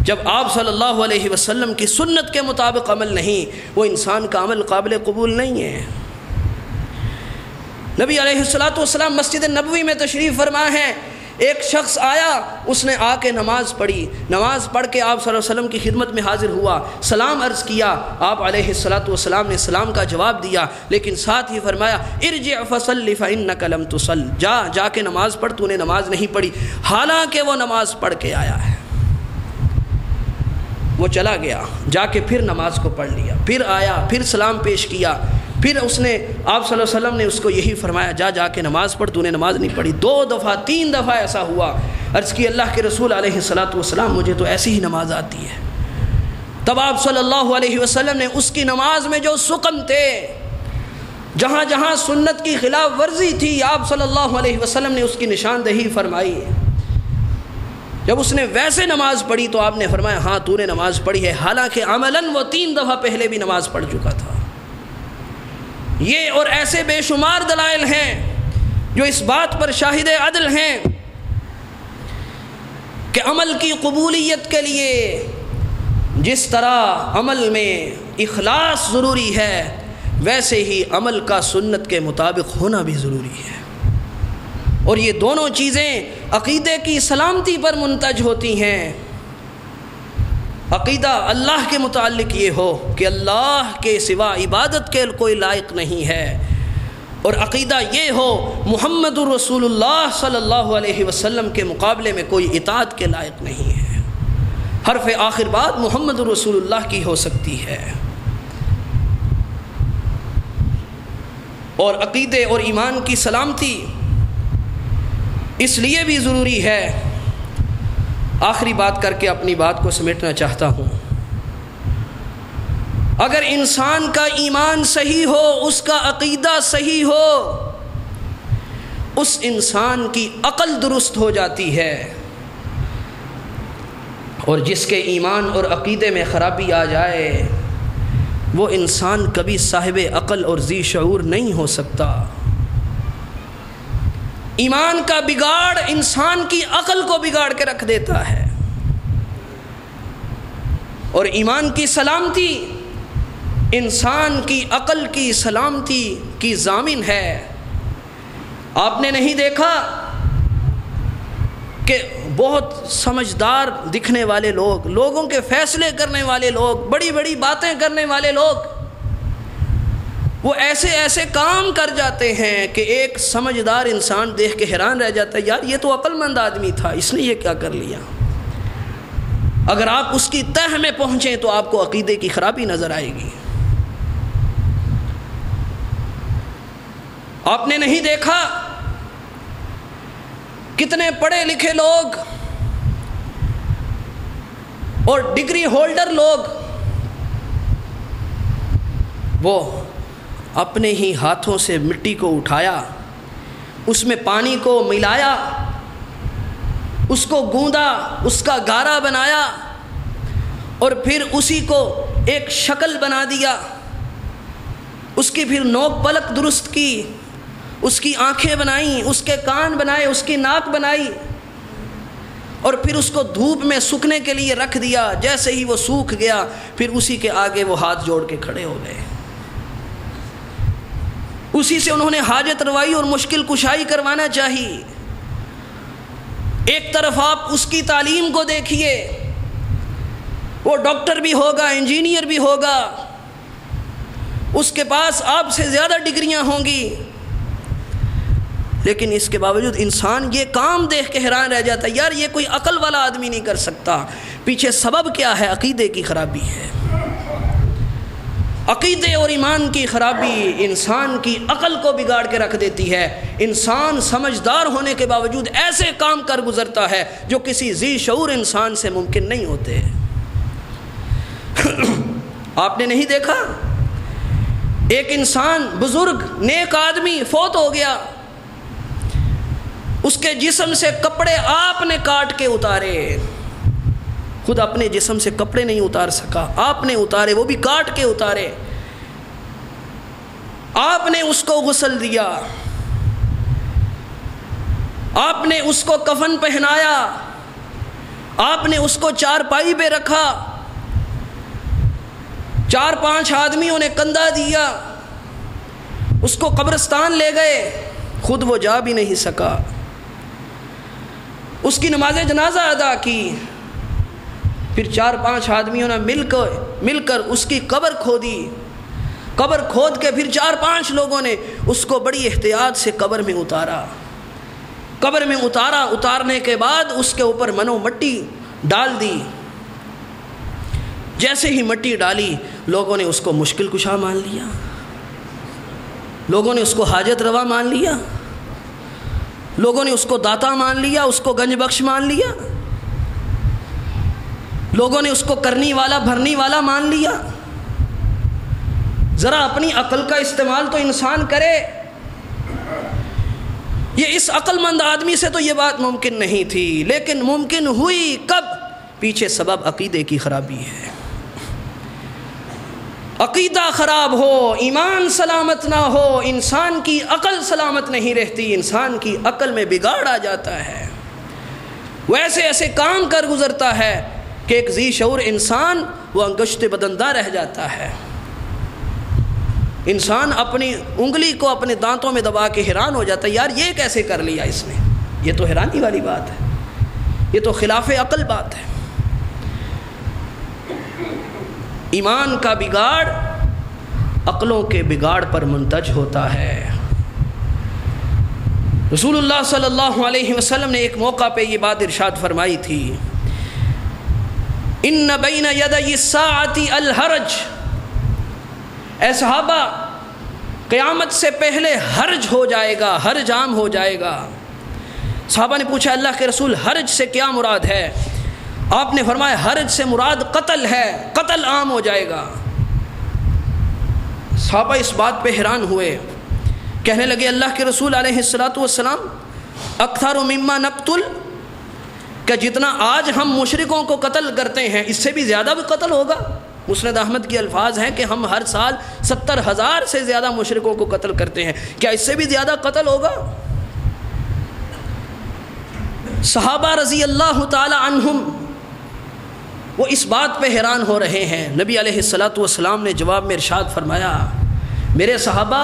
جب آپ صلی اللہ علیہ وسلم کی سنت کے مطابق عمل نہیں، وہ انسان کا عمل قابل قبول نہیں ہے۔ نبی علیہ الصلاۃ والسلام مسجد نبوی میں تشریف فرما ہے، ایک شخص آیا، اس نے آ کے نماز پڑھی، نماز پڑھ کے آپ صلی اللہ علیہ وسلم کی خدمت میں حاضر ہوا، سلام عرض کیا، آپ علیہ الصلاۃ والسلام نے سلام کا جواب دیا، لیکن ساتھ ہی فرمایا ارجع فصلی فإنک لم تصل، جا کے نماز پڑھ، تو نے نماز نہیں پڑھی، حالانکہ وہ نماز پڑھ کے آیا ہے۔ وہ چلا گیا، جا کے پھر نماز کو پڑھ لیا، پھر آیا، پھر سلام پیش کیا، پھر اس نے آپ صلی اللہ علیہ وسلم نے اس کو یہی فرمایا جا کے نماز پڑھ، تو نے نماز نہیں پڑھی۔ 2 دفعہ 3 دفعہ ایسا ہوا، عرض کی اللہ کے رسول علیہ الصلاۃ والسلام مجھے تو ایسی ہی نماز آتی ہے۔ تب آپ صلی اللہ علیہ وسلم نے اس کی نماز میں جو سقم تھے، جہاں جہاں سنت کی خلاف ورزی تھی، آپ صلی اللہ علیہ وسلم نے اس کی نشاندہی فرمائی۔ جب اس نے ویسے نماز پڑھی تو آپ نے فرمایا ہاں تو نے نماز پڑھی ہے، حالانکہ عملاً وہ 3 دفعہ پہلے بھی نماز پڑھ چکا تھا۔ یہ اور ایسے بے شمار دلائل ہیں جو اس بات پر شاہد عدل ہیں کہ عمل کی قبولیت کے لیے جس طرح عمل میں اخلاص ضروری ہے، ویسے ہی عمل کا سنت کے مطابق ہونا بھی ضروری ہے، اور یہ دونوں چیزیں عقیدے کی سلامتی پر منتج ہوتی ہیں۔ عقیدہ اللہ کے متعلق یہ ہو کہ اللہ کے سوا عبادت کے کوئی لائق نہیں ہے، اور عقیدہ یہ ہو محمد الرسول اللہ صلی اللہ علیہ وسلم کے مقابلے میں کوئی اطاعت کے لائق نہیں ہے۔ حرف آخر بات محمد الرسول اللہ کی ہو سکتی ہے، اور عقیدے اور ایمان کی سلامتی اس لیے بھی ضروری ہے۔ آخری بات کر کے اپنی بات کو سمیٹنا چاہتا ہوں، اگر انسان کا ایمان صحیح ہو، اس کا عقیدہ صحیح ہو، اس انسان کی عقل درست ہو جاتی ہے، اور جس کے ایمان اور عقیدے میں خرابی آ جائے وہ انسان کبھی صاحب عقل اور ذی شعور نہیں ہو سکتا۔ ایمان کا بگاڑ انسان کی عقل کو بگاڑ کے رکھ دیتا ہے، اور ایمان کی سلامتی انسان کی عقل کی سلامتی کی ضامن ہے۔ آپ نے نہیں دیکھا کہ بہت سمجھدار دکھنے والے لوگ، لوگوں کے فیصلے کرنے والے لوگ، بڑی بڑی باتیں کرنے والے لوگ، وہ ایسے ایسے کام کر جاتے ہیں کہ ایک سمجھدار انسان دیکھ کے حیران رہ جاتا ہے، یار یہ تو عقل مند آدمی تھا، اس نے یہ کیا کر لیا۔ اگر آپ اس کی تہ میں پہنچیں تو آپ کو عقیدے کی خرابی نظر آئے گی۔ آپ نے نہیں دیکھا کتنے پڑھے لکھے لوگ اور ڈگری ہولڈر لوگ وہ اپنے ہی ہاتھوں سے مٹی کو اٹھایا، اس میں پانی کو ملایا، اس کو گوندا، اس کا گارا بنایا، اور پھر اسی کو ایک شکل بنا دیا، اس کی پھر نوک پلک درست کی، اس کی آنکھیں بنائیں، اس کے کان بنائے، اس کی ناک بنائی، اور پھر اس کو دھوپ میں سوکھنے کے لیے رکھ دیا۔ جیسے ہی وہ سوکھ گیا پھر اسی کے آگے وہ ہاتھ جوڑ کے کھڑے ہو گئے، اسی سے انہوں نے حاجت روائی اور مشکل کشائی کروانا چاہیے۔ ایک طرف آپ اس کی تعلیم کو دیکھیے، وہ ڈاکٹر بھی ہوگا، انجینئر بھی ہوگا، اس کے پاس آپ سے زیادہ ڈگریاں ہوں گی، لیکن اس کے باوجود انسان یہ کام دیکھ کے حیران رہ جاتا ہے، یار یہ کوئی عقل والا آدمی نہیں کر سکتا۔ پیچھے سبب کیا ہے؟ عقیدے کی خرابی ہے۔ عقیدے اور ایمان کی خرابی انسان کی عقل کو بگاڑ کے رکھ دیتی ہے۔ انسان سمجھدار ہونے کے باوجود ایسے کام کر گزرتا ہے جو کسی ذی شعور انسان سے ممکن نہیں ہوتے۔ آپ نے نہیں دیکھا ایک انسان بزرگ نیک آدمی فوت ہو گیا، اس کے جسم سے کپڑے آپ نے کاٹ کے اتارے، خود اپنے جسم سے کپڑے نہیں اتار سکا، آپ نے اتارے، وہ بھی کاٹ کے اتارے، آپ نے اس کو غسل دیا، آپ نے اس کو کفن پہنایا، آپ نے اس کو چارپائی پہ رکھا، 4-5 آدمیوں نے کندھا دیا، اس کو قبرستان لے گئے، خود وہ جا بھی نہیں سکا، اس کی نماز جنازہ ادا کی، پھر 4-5 آدمیوں نے مل کر اس کی قبر کھودی، قبر کھود کے پھر 4-5 لوگوں نے اس کو بڑی احتیاط سے قبر میں اتارا، اتارنے کے بعد اس کے اوپر منو مٹی ڈال دی۔ جیسے ہی مٹی ڈالی لوگوں نے اس کو مشکل کشا مان لیا، لوگوں نے اس کو حاجت روا مان لیا، لوگوں نے اس کو داتا مان لیا، اس کو گنج بخش مان لیا، لوگوں نے اس کو کرنی والا بھرنی والا مان لیا۔ ذرا اپنی عقل کا استعمال تو انسان کرے۔ یہ اس عقل مند آدمی سے تو یہ بات ممکن نہیں تھی، لیکن ممکن ہوئی کب؟ پیچھے سبب عقیدے کی خرابی ہے۔ عقیدہ خراب ہو، ایمان سلامت نہ ہو، انسان کی عقل سلامت نہیں رہتی، انسان کی عقل میں بگاڑ آ جاتا ہے، وہ ایسے کام کر گزرتا ہے کہ ایک ذی شعور انسان وہ انگشت بدندہ رہ جاتا ہے۔ انسان اپنی انگلی کو اپنے دانتوں میں دبا کے حیران ہو جاتا ہے، یار یہ کیسے کر لیا اس نے؟ یہ تو حیرانی والی بات ہے، یہ تو خلاف عقل بات ہے۔ ایمان کا بگاڑ عقلوں کے بگاڑ پر منتج ہوتا ہے۔ رسول اللہ صلی اللہ علیہ وسلم نے ایک موقع پہ یہ بات ارشاد فرمائی تھی، ان بین یدی الساعۃ الحرج، اے صحابہ قیامت سے پہلے حرج ہو جائے گا، حرج عام ہو جائے گا۔ صحابہ نے پوچھا اللہ کے رسول حرج سے کیا مراد ہے؟ آپ نے فرمایا حرج سے مراد قتل ہے، قتل عام ہو جائے گا۔ صحابہ اس بات پہ حیران ہوئے، کہنے لگے اللہ کے رسول علیہ الصلاۃ والسلام اکثر مما نقتل، کہ جتنا آج ہم مشرکوں کو قتل کرتے ہیں اس سے بھی زیادہ بھی قتل ہوگا؟ مسند احمد کی الفاظ ہیں کہ ہم ہر سال 70,000 سے زیادہ مشرکوں کو قتل کرتے ہیں، کیا اس سے بھی زیادہ قتل ہوگا؟ صحابہ رضی اللہ تعالی عنہم وہ اس بات پہ حیران ہو رہے ہیں۔ نبی علیہ الصلاۃ والسلام نے جواب میں ارشاد فرمایا، میرے صحابہ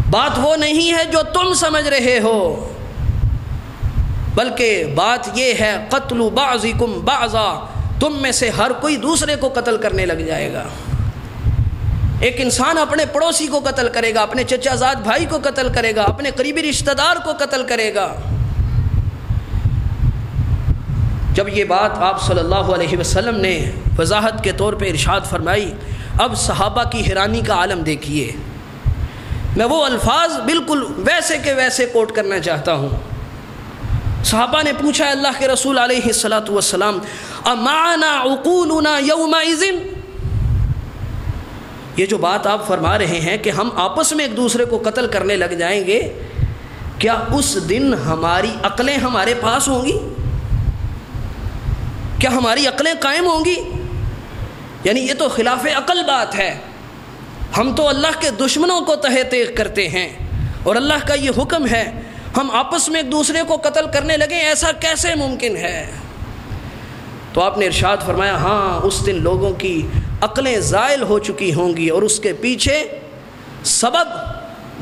بات وہ نہیں ہے جو تم سمجھ رہے ہو، بلکہ بات یہ ہے قتل بعضکم بعضا، تم میں سے ہر کوئی دوسرے کو قتل کرنے لگ جائے گا۔ ایک انسان اپنے پڑوسی کو قتل کرے گا، اپنے چچا زاد بھائی کو قتل کرے گا، اپنے قریبی رشتہ دار کو قتل کرے گا۔ جب یہ بات آپ صلی اللہ علیہ وسلم نے وضاحت کے طور پہ ارشاد فرمائی، اب صحابہ کی حیرانی کا عالم دیکھیے۔ میں وہ الفاظ بالکل ویسے کے ویسے کوٹ کرنا چاہتا ہوں۔ صحابہ نے پوچھا اللہ کے رسول علیہ الصلاۃ والسلام امعنا عقولنا یومئذ، یہ جو بات آپ فرما رہے ہیں کہ ہم آپس میں ایک دوسرے کو قتل کرنے لگ جائیں گے، کیا اس دن ہماری عقلیں ہمارے پاس ہوں گی؟ کیا ہماری عقلیں قائم ہوں گی؟ یعنی یہ تو خلاف عقل بات ہے۔ ہم تو اللہ کے دشمنوں کو تہہ تیغ کرتے ہیں، اور اللہ کا یہ حکم ہے ہم آپس میں ایک دوسرے کو قتل کرنے لگیں، ایسا کیسے ممکن ہے؟ تو آپ نے ارشاد فرمایا ہاں، اس دن لوگوں کی عقلیں زائل ہو چکی ہوں گی، اور اس کے پیچھے سبب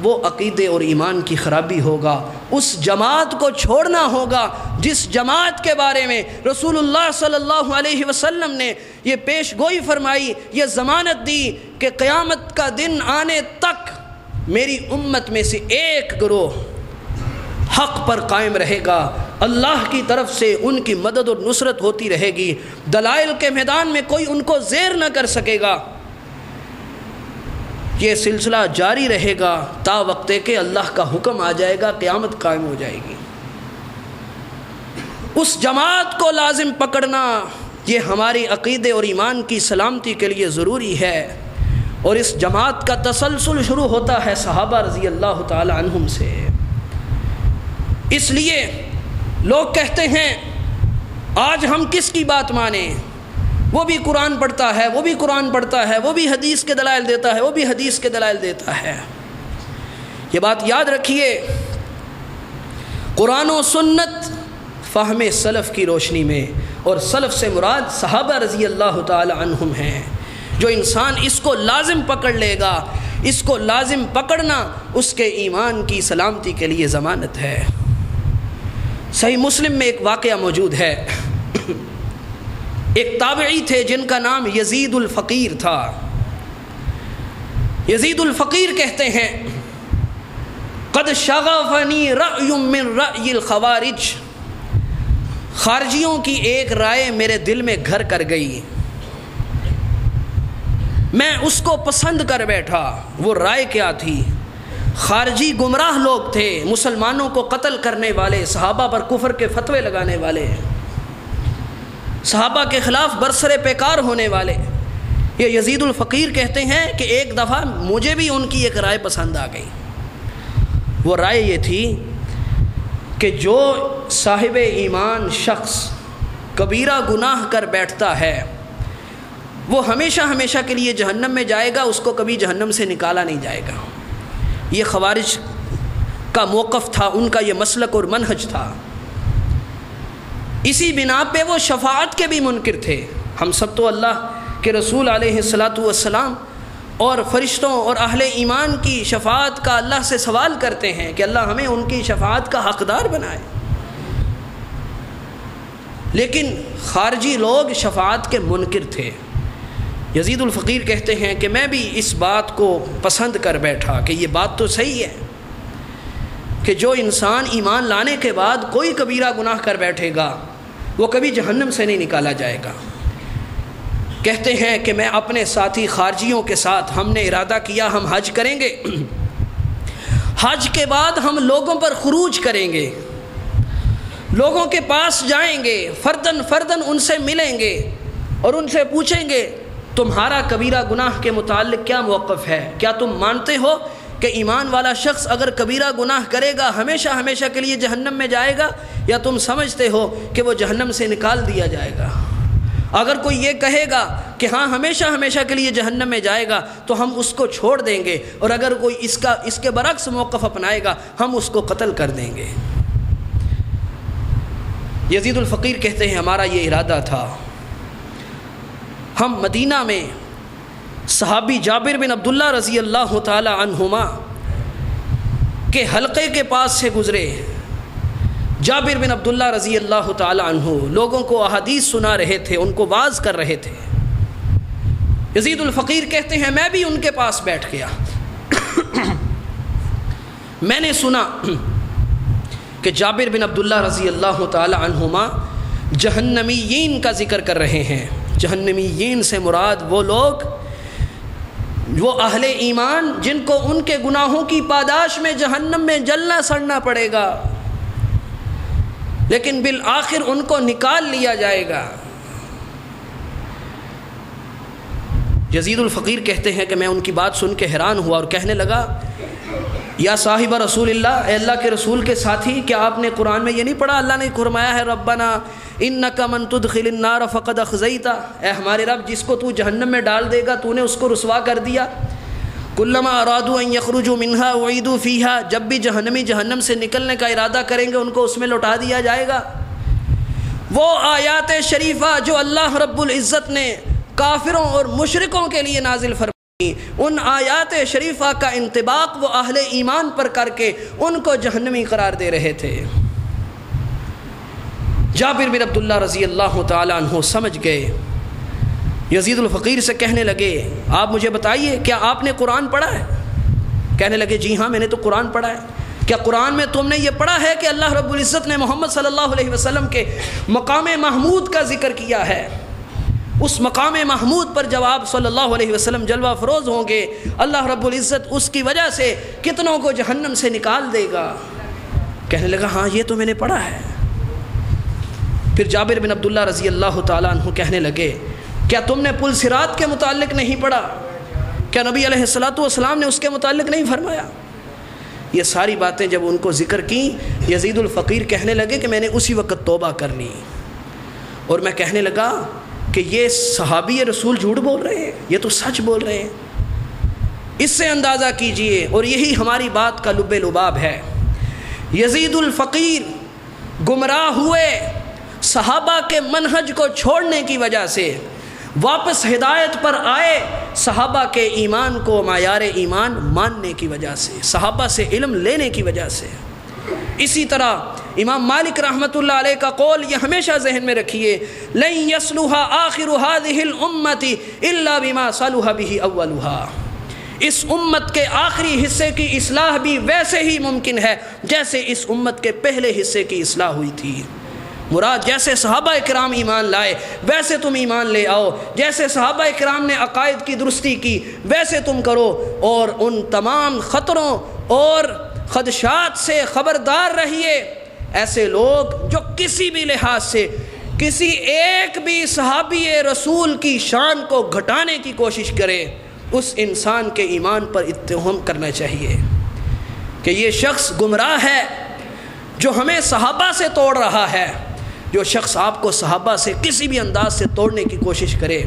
وہ عقیدے اور ایمان کی خرابی ہوگا۔ اس جماعت کو چھوڑنا ہوگا جس جماعت کے بارے میں رسول اللہ صلی اللہ علیہ وسلم نے یہ پیش گوئی فرمائی، یہ ضمانت دی کہ قیامت کا دن آنے تک میری امت میں سے ایک گروہ حق پر قائم رہے گا، اللہ کی طرف سے ان کی مدد اور نصرت ہوتی رہے گی، دلائل کے میدان میں کوئی ان کو زیر نہ کر سکے گا۔ یہ سلسلہ جاری رہے گا تا وقت کہ اللہ کا حکم آ جائے گا، قیامت قائم ہو جائے گی۔ اس جماعت کو لازم پکڑنا یہ ہماری عقیدے اور ایمان کی سلامتی کے لیے ضروری ہے، اور اس جماعت کا تسلسل شروع ہوتا ہے صحابہ رضی اللہ تعالی عنہم سے۔ اس لیے لوگ کہتے ہیں آج ہم کس کی بات مانیں؟ وہ بھی قرآن پڑھتا ہے، وہ بھی قرآن پڑھتا ہے، وہ بھی حدیث کے دلائل دیتا ہے، وہ بھی حدیث کے دلائل دیتا ہے۔ یہ بات یاد رکھیے، قرآن و سنت فہم سلف کی روشنی میں، اور سلف سے مراد صحابہ رضی اللہ تعالی عنہم ہیں۔ جو انسان اس کو لازم پکڑ لے گا، اس کو لازم پکڑنا اس کے ایمان کی سلامتی کے لیے ضمانت ہے۔ صحیح مسلم میں ایک واقعہ موجود ہے، ایک تابعی تھے جن کا نام یزید الفقیر تھا۔ یزید الفقیر کہتے ہیں قد شغفنی رأی من رأی الخوارج، خارجیوں کی ایک رائے میرے دل میں گھر کر گئی، میں اس کو پسند کر بیٹھا۔ وہ رائے کیا تھی؟ خارجی گمراہ لوگ تھے، مسلمانوں کو قتل کرنے والے، صحابہ پر کفر کے فتوے لگانے والے، صحابہ کے خلاف برسر پیکار ہونے والے۔ یہ یزید الفقیر کہتے ہیں کہ ایک دفعہ مجھے بھی ان کی ایک رائے پسند آ گئی۔ وہ رائے یہ تھی کہ جو صاحب ایمان شخص کبیرہ گناہ کر بیٹھتا ہے وہ ہمیشہ ہمیشہ کے لیے جہنم میں جائے گا، اس کو کبھی جہنم سے نکالا نہیں جائے گا۔ یہ خوارج کا موقف تھا، ان کا یہ مسلک اور منہج تھا۔ اسی بنا پہ وہ شفاعت کے بھی منکر تھے۔ ہم سب تو اللہ کے رسول علیہ الصلاۃ والسلام اور فرشتوں اور اہل ایمان کی شفاعت کا اللہ سے سوال کرتے ہیں کہ اللہ ہمیں ان کی شفاعت کا حقدار بنائے، لیکن خارجی لوگ شفاعت کے منکر تھے۔ یزید الفقیر کہتے ہیں کہ میں بھی اس بات کو پسند کر بیٹھا کہ یہ بات تو صحیح ہے کہ جو انسان ایمان لانے کے بعد کوئی کبیرہ گناہ کر بیٹھے گا وہ کبھی جہنم سے نہیں نکالا جائے گا۔ کہتے ہیں کہ میں اپنے ساتھی خارجیوں کے ساتھ ہم نے ارادہ کیا ہم حج کریں گے، حج کے بعد ہم لوگوں پر خروج کریں گے، لوگوں کے پاس جائیں گے، فردن فردن ان سے ملیں گے اور ان سے پوچھیں گے تمہارا کبیرہ گناہ کے متعلق کیا موقف ہے؟ کیا تم مانتے ہو کہ ایمان والا شخص اگر کبیرہ گناہ کرے گا ہمیشہ ہمیشہ کے لیے جہنم میں جائے گا، یا تم سمجھتے ہو کہ وہ جہنم سے نکال دیا جائے گا؟ اگر کوئی یہ کہے گا کہ ہاں ہمیشہ ہمیشہ کے لیے جہنم میں جائے گا تو ہم اس کو چھوڑ دیں گے، اور اگر کوئی اس کے برعکس موقف اپنائے گا ہم اس کو قتل کر دیں گے۔ یزید الفقیر کہتے ہیں ہمارا یہ ارادہ تھا۔ ہم مدینہ میں صحابی جابر بن عبداللہ رضی اللہ تعالی عنہما کے حلقے کے پاس سے گزرے۔ جابر بن عبداللہ رضی اللہ تعالی عنہ لوگوں کو احادیث سنا رہے تھے، ان کو واعظ کر رہے تھے۔ یزید الفقیر کہتے ہیں میں بھی ان کے پاس بیٹھ گیا۔ میں نے سنا کہ جابر بن عبداللہ رضی اللہ تعالی عنہما جہنمیین کا ذکر کر رہے ہیں۔ جہنمیین سے مراد وہ لوگ، وہ اہل ایمان جن کو ان کے گناہوں کی پاداش میں جہنم میں جلنا سڑنا پڑے گا، لیکن بالآخر ان کو نکال لیا جائے گا۔ یزید الفقیر کہتے ہیں کہ میں ان کی بات سن کے حیران ہوا اور کہنے لگا یا صاحب رسول اللہ، اے اللہ کے رسول کے ساتھی، کیا آپ نے قرآن میں یہ نہیں پڑھا اللہ نے فرمایا ہے ربنا انک من تدخل النار فقد اخزیتہ، اے ہمارے رب جس کو تو جہنم میں ڈال دے گا تو نے اس کو رسوا کر دیا۔ کلما ارادوا ان یخرجوا منها اعیدوا فیہا، جب بھی جہنمی جہنم سے نکلنے کا ارادہ کریں گے ان کو اس میں لوٹا دیا جائے گا۔ وہ آیات شریفہ جو اللہ رب العزت نے کافروں اور مشرکوں کے لیے نازل فرمائی، ان آیات شریفہ کا انطباق وہ اہل ایمان پر کر کے ان کو جہنمی قرار دے رہے تھے۔ جابر بن عبداللہ رضی اللہ تعالیٰ عنہ سمجھ گئے، یزید الفقیر سے کہنے لگے آپ مجھے بتائیے کیا آپ نے قرآن پڑھا ہے؟ کہنے لگے جی ہاں میں نے تو قرآن پڑھا ہے۔ کیا قرآن میں تم نے یہ پڑھا ہے کہ اللہ رب العزت نے محمد صلی اللہ علیہ وسلم کے مقام محمود کا ذکر کیا ہے؟ اس مقام محمود پر جب آپ صلی اللہ علیہ وسلم جلوہ افروز ہوں گے اللہ رب العزت اس کی وجہ سے کتنوں کو جہنم سے نکال دے گا۔ کہنے لگا ہاں یہ تو میں نے پڑھا ہے۔ پھر جابر بن عبداللہ رضی اللہ تعالیٰ عنہ کہنے لگے کیا تم نے پل صراط کے متعلق نہیں پڑھا؟ کیا نبی علیہ السلام نے اس کے متعلق نہیں فرمایا؟ یہ ساری باتیں جب ان کو ذکر کی یزید الفقیر کہنے لگے کہ میں نے اسی وقت توبہ کر لی، اور میں کہنے لگا کہ یہ صحابی رسول جھوٹ بول رہے ہیں، یہ تو سچ بول رہے ہیں۔ اس سے اندازہ کیجئے، اور یہی ہماری بات کا لب لباب ہے، یزید الفقیر گمراہ ہوئے صحابہ کے منہج کو چھوڑنے کی وجہ سے، واپس ہدایت پر آئے صحابہ کے ایمان کو معیار ایمان ماننے کی وجہ سے، صحابہ سے علم لینے کی وجہ سے۔ اسی طرح امام مالک رحمۃ اللہ علیہ کا قول یہ ہمیشہ ذہن میں رکھیے، لن یصلح آخر هذه الامة الا بما صلح به اولها، اس امت کے آخری حصے کی اصلاح بھی ویسے ہی ممکن ہے جیسے اس امت کے پہلے حصے کی اصلاح ہوئی تھی۔ مراد جیسے صحابہ کرام ایمان لائے ویسے تم ایمان لے آؤ، جیسے صحابہ کرام نے عقائد کی درستی کی ویسے تم کرو، اور ان تمام خطروں اور خدشات سے خبردار رہیے۔ ایسے لوگ جو کسی بھی لحاظ سے کسی ایک بھی صحابی رسول کی شان کو گھٹانے کی کوشش کرے، اس انسان کے ایمان پر اتہام کرنا چاہیے کہ یہ شخص گمراہ ہے جو ہمیں صحابہ سے توڑ رہا ہے۔ جو شخص آپ کو صحابہ سے کسی بھی انداز سے توڑنے کی کوشش کرے،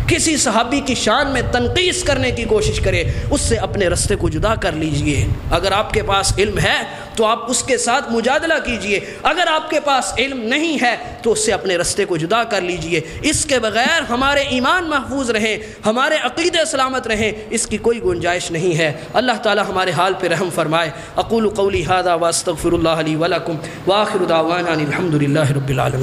کسی صحابی کی شان میں تنقیص کرنے کی کوشش کرے، اس سے اپنے رستے کو جدا کر لیجئے۔ اگر آپ کے پاس علم ہے تو آپ اس کے ساتھ مجادلہ کیجئے، اگر آپ کے پاس علم نہیں ہے تو اس سے اپنے رستے کو جدا کر لیجئے۔ اس کے بغیر ہمارے ایمان محفوظ رہیں، ہمارے عقیدے سلامت رہیں، اس کی کوئی گنجائش نہیں ہے۔ اللہ تعالی ہمارے حال پہ رحم فرمائے۔ اقول قولی ھذا واستغفر اللہ لی ولکم وآخر دعوانا الحمد للہ رب العالمین۔